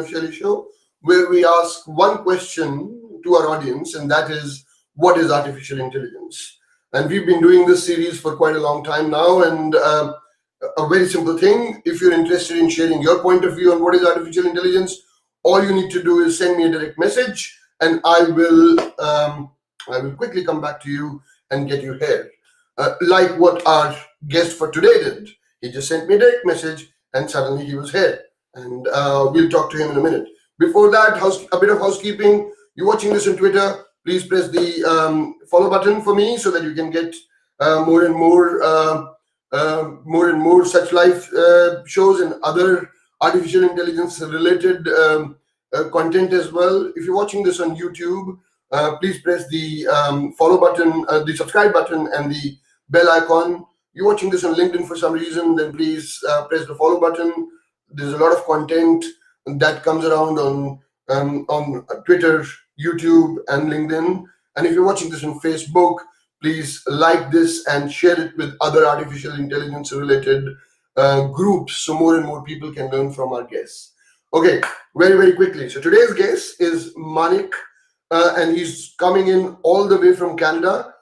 Shelley Show, where we ask one question to our audience, and that is, what is artificial intelligence? And we've been doing this series for quite a long time now, and a very simple thing, if you're interested in sharing your point of view on what is artificial intelligence, all you need to do is send me a direct message, and I will quickly come back to you and get you here. Like what our guest for today did. He just sent me a direct message and suddenly he was here. And we'll talk to him in a minute. Before that, a bit of housekeeping. You're watching this on Twitter. Please press the follow button for me so that you can get more and more such live shows and other artificial intelligence related content as well. If you're watching this on YouTube, please press the follow button, the subscribe button, and the bell icon. You're watching this on LinkedIn for some reason, then please press the follow button. There's a lot of content that comes around on Twitter, YouTube, and LinkedIn. And if you're watching this on Facebook, please like this and share it with other artificial intelligence related groups so more and more people can learn from our guests. Okay, very, very quickly. So today's guest is Manik, and he's coming in all the way from Canada,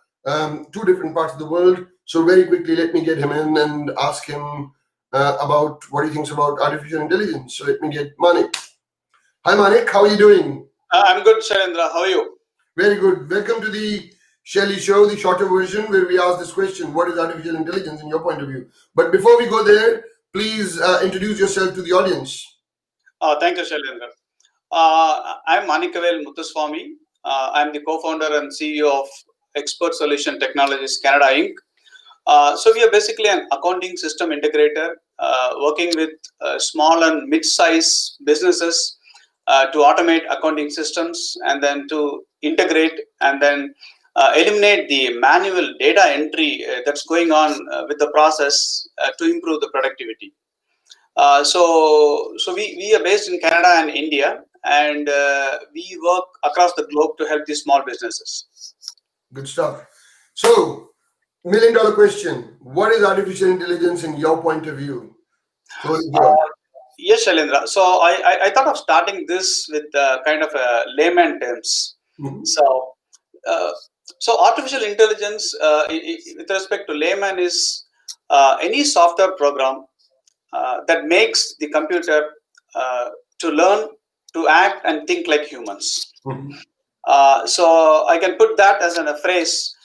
two different parts of the world. So very quickly, let me get him in and ask him about what he thinks about artificial intelligence. So let me get Manik. Hi, Manik. How are you doing? I'm good, Shailendra. How are you? Very good. Welcome to the Shelley Show, the shorter version where we ask this question, what is artificial intelligence in your point of view? But before we go there, please introduce yourself to the audience. Thank you, Shailendra. I'm Manickavel Muthusamy. I'm the co-founder and CEO of Expert Solution Technologies Canada Inc. So we are basically an accounting system integrator working with small and mid-size businesses to automate accounting systems and then to integrate and then eliminate the manual data entry that's going on with the process to improve the productivity. So we are based in Canada and India, and we work across the globe to help these small businesses. Good stuff. So, $1 million question. What is artificial intelligence in your point of view? Yes, Shailendra. So I thought of starting this with kind of a layman terms. Mm-hmm. So artificial intelligence, with respect to layman, is any software program that makes the computer to learn, to act, and think like humans. Mm-hmm. So I can put that as a phrase.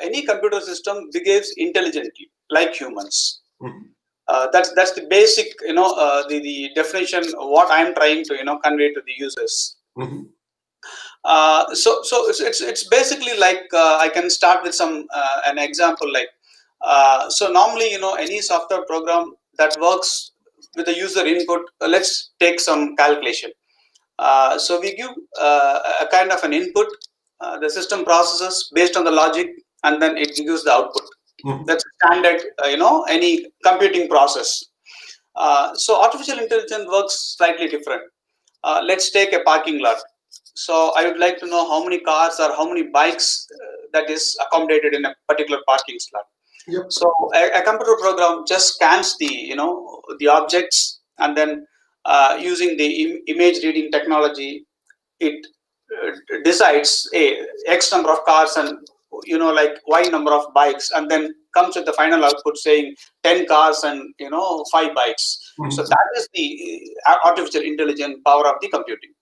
Any computer system behaves intelligently like humans. Mm-hmm. That's the basic, the definition of what I'm trying to convey to the users. Mm-hmm. So it's basically like I can start with an example like so normally any software program that works with the user input. Let's take some calculation. So we give a kind of an input. The system processes based on the logic, and then it gives the output. Mm-hmm. That's standard, any computing process. So artificial intelligence works slightly different. Let's take a parking lot. So I would like to know how many cars or how many bikes that is accommodated in a particular parking slot. Yep. So a computer program just scans the objects, and then using the image reading technology, it decides X number of cars and like Y number of bikes, and then comes with the final output saying 10 cars and 5 bikes. Mm-hmm. So that is the artificial intelligence power of the computing.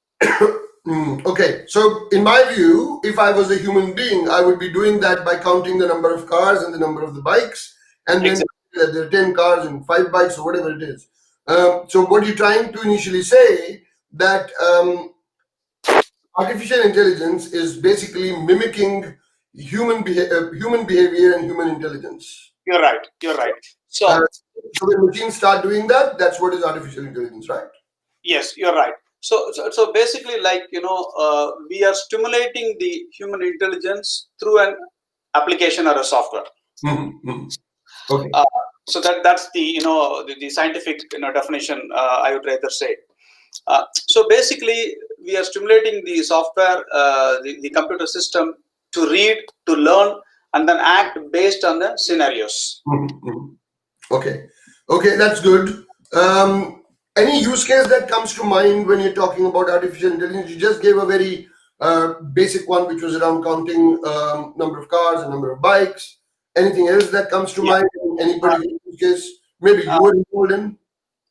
Okay, so in my view, if I was a human being, I would be doing that by counting the number of cars and the number of the bikes, and then there are 10 cars and 5 bikes or whatever it is. So what you're trying to initially say that artificial intelligence is basically mimicking human behavior and human intelligence. You're right. So when machines start doing that, that's what is artificial intelligence, right? Yes, you're right. So basically, like we are stimulating the human intelligence through an application or a software. Mm-hmm. Mm-hmm. Okay. So that's the the scientific definition. I would rather say. So basically, we are stimulating the software, the computer system to read, to learn, and then act based on the scenarios. Mm-hmm. Okay, that's good. Any use case that comes to mind when you're talking about artificial intelligence? You just gave a very basic one, which was around counting number of cars and number of bikes. Anything else that comes to Yeah. mind? Any particular use case maybe you were involved in?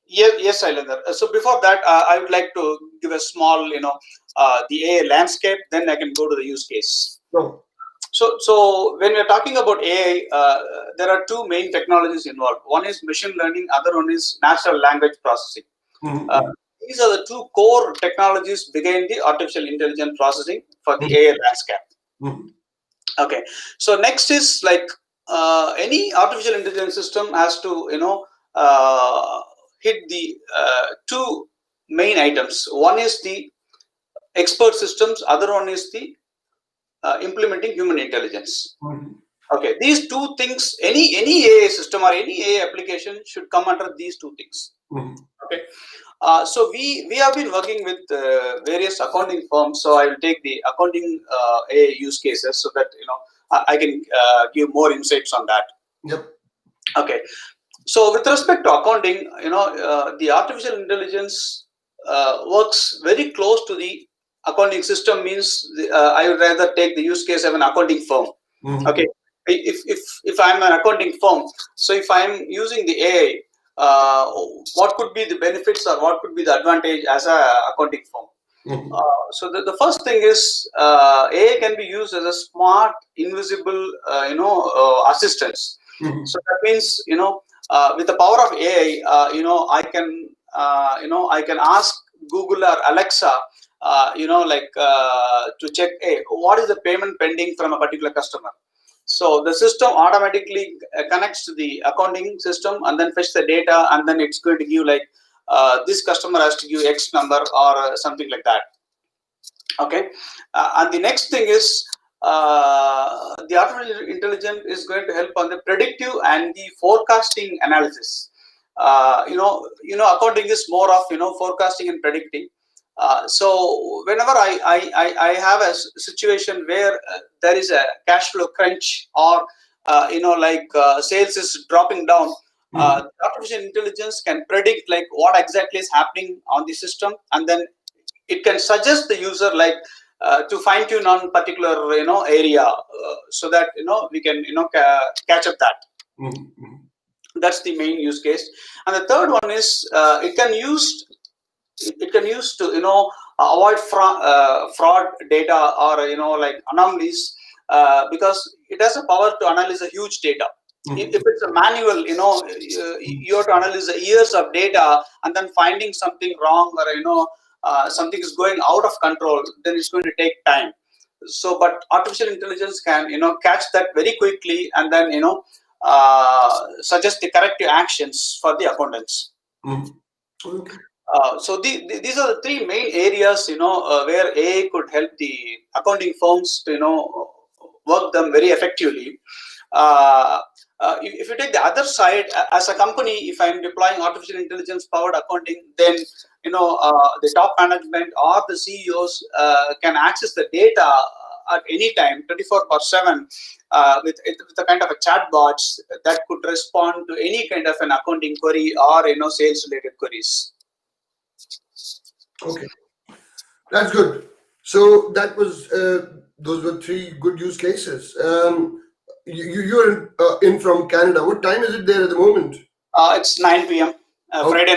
Yes, Shailendra. So before that, I would like to give a small, the AI landscape. Then I can go to the use case. No. So when we're talking about AI, there are two main technologies involved. One is machine learning. Other one is natural language processing. Uh, Mm-hmm. these are the two core technologies behind the artificial intelligence processing for the AI landscape. Mm-hmm. Okay. So next is like any artificial intelligence system has to hit the two main items. One is the expert systems. Other one is the implementing human intelligence. Mm-hmm. Okay, these two things, any AI system or any AI application should come under these two things. Mm-hmm. Okay, so we have been working with various accounting firms. So I will take the accounting AI use cases so that I can give more insights on that. Yep. Okay, so with respect to accounting, the artificial intelligence works very close to the accounting system. Means I would rather take the use case of an accounting firm. Mm-hmm. Okay, if I'm an accounting firm, so if I'm using the AI, what could be the benefits or what could be the advantage as a accounting firm? Mm-hmm. So the first thing is AI can be used as a smart, invisible, assistance. Mm-hmm. So that means with the power of AI, I can ask Google or Alexa, to check, hey, what is the payment pending from a particular customer. So the system automatically connects to the accounting system and then fetch the data, and then it's going to give like this customer has to give X number or something like that. Okay, and the next thing is the artificial intelligence is going to help on the predictive and the forecasting analysis. Accounting is more of forecasting and predicting. So whenever I have a situation where there is a cash flow crunch or sales is dropping down, artificial intelligence can predict like what exactly is happening on the system, and then it can suggest the user like to fine tune on particular area, so that we can catch up that. Mm-hmm. That's the main use case. And the third one is it can use to avoid fraud data or like anomalies, because it has a power to analyze a huge data. If it's a manual, you have to analyze the years of data and then finding something wrong, or something is going out of control, then it's going to take time. So but artificial intelligence can catch that very quickly, and then suggest the corrective actions for the accountants. Okay. So these are the three main areas where AI could help the accounting firms to work them very effectively. If you take the other side, as a company, if I'm deploying artificial intelligence powered accounting, then the top management or the CEOs can access the data at any time, 24/7, with a kind of a chatbots that could respond to any kind of an accounting query or sales related queries. Okay, that's good. So that was those were three good use cases. You're in from Canada. What time is it there at the moment? It's 9 p.m. Friday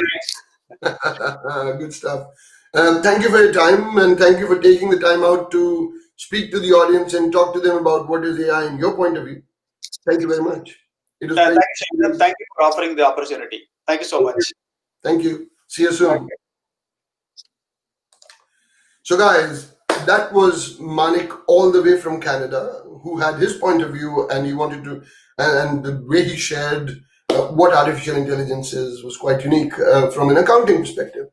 night. Good stuff. Thank you for your time, and thank you for taking the time out to speak to the audience and talk to them about what is AI in your point of view. Thank you very much. It was great. Thank you for offering the opportunity. Thank you so much. Thank you. See you soon. Okay. So, guys, that was Manik all the way from Canada, who had his point of view, and he wanted to, and the way he shared what artificial intelligence is was quite unique from an accounting perspective.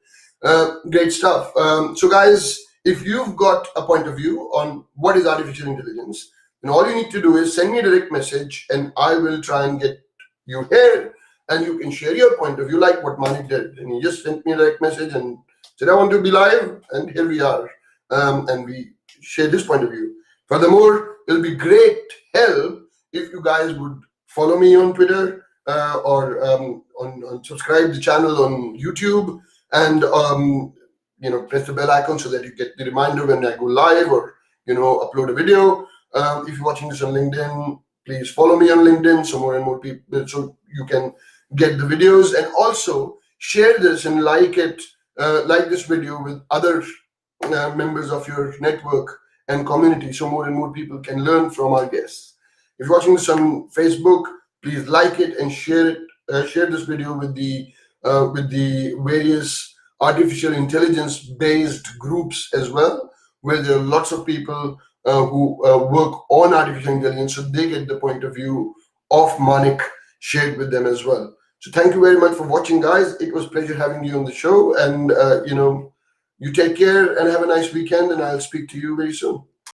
Great stuff. So, guys, if you've got a point of view on what is artificial intelligence, then all you need to do is send me a direct message, and I will try and get you here, and you can share your point of view, like what Manik did. And he just sent me a direct message and said, I want to be live, and here we are. And we share this point of view. Furthermore, it'll be great help if you guys would follow me on Twitter or on subscribe the channel on YouTube, and press the bell icon so that you get the reminder when I go live or upload a video. If you're watching this on LinkedIn, please follow me on LinkedIn so more and more people, so you can get the videos, and also share this and like this video with other members of your network and community, so more and more people can learn from our guests. If you're watching this on Facebook, please like it and share it. Share this video with the various artificial intelligence based groups as well, where there are lots of people who work on artificial intelligence, so they get the point of view of Manik shared with them as well. So thank you very much for watching, guys. It was a pleasure having you on the show, and you take care and have a nice weekend, and I'll speak to you very soon.